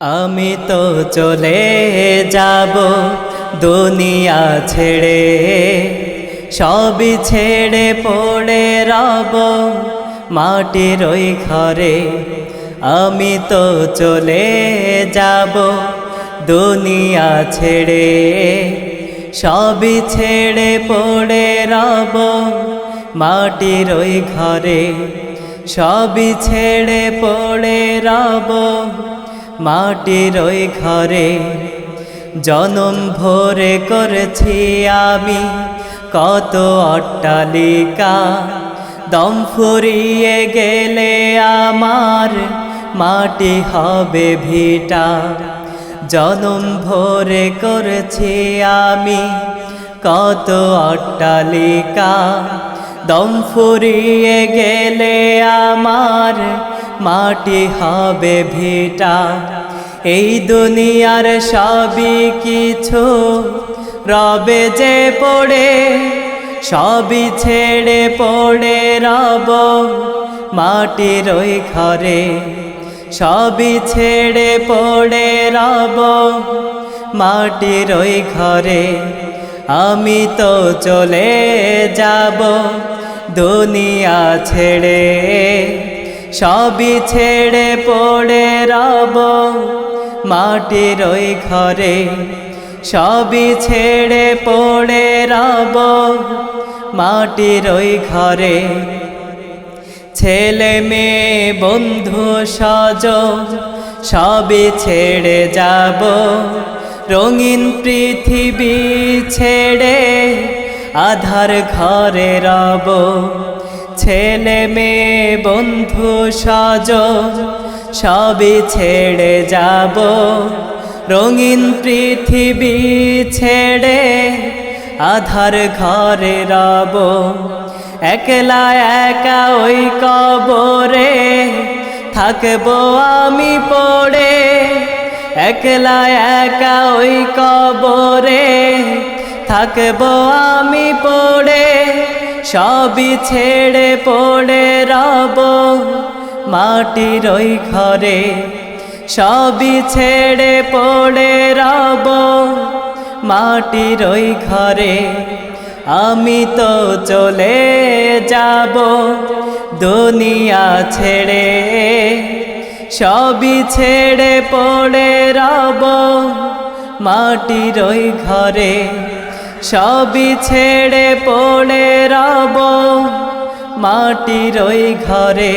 আমি তো চলে যাব দুনিয়া ছেড়ে, সবই ছেড়ে পড়ে রব মাটির ওই ঘরে। আমি তো চলে যাব দুনিয়া ছেড়ে, সবই ছেড়ে পড়ে রব মাটির ওই ঘরে। সবই ছেড়ে পড়ে রব মাটির ওই ঘরে। জনম ভরে করেছি আমি কত অট্টালিকা, দম ফুরিয়ে গেলে আমার মাটি হবে ভিটা। জনম ভরে করেছি আমি কত অট্টালিকা, দম ফুরিয়ে গেলে আমার মাটি হবে ভিটা। এই দুনিয়ার সবই কিছু রবে যে পড়ে, সবই ছেড়ে পড়ে রব মাটির ওই ঘরে। সবই ছেড়ে পড়ে রব মাটির ওই ঘরে। আমি তো চলে যাব দুনিয়া ছেড়ে, সবই ছেড়ে পড়ে রব মাটির ওই ঘরে। সবই ছেড়ে পড়ে রব মাটির ওই ঘরে। ছেলে মেয়ে বন্ধু স্বজন সবই ছেড়ে যাব, রঙিন পৃথিবী ছেড়ে আধার ঘরে রব। ছেলে মেয়ে বন্ধু স্বজন সবই ছেড়ে যাব, রঙিন পৃথিবী ছেড়ে আধার ঘরে রব। একলা একা ওই কবরে থাকবো আমি পড়ে, একলা একা ওই কবরে থাকবো আমি পড়ে। সবই ছেড়ে পড়ে রব মাটির ওই ঘরে। সবই ছেড়ে পড়ে রব মাটির ওই ঘরে। আমি তো চলে যাব দুনিয়া ছেড়ে, সবই ছেড়ে পড়ে রব মাটির ওই ঘরে। সবই ছেড়ে পড়ে রব মাটির ওই ঘরে।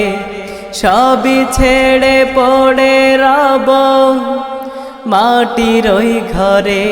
সবই ছেড়ে পড়ে রব মাটির ওই ঘরে।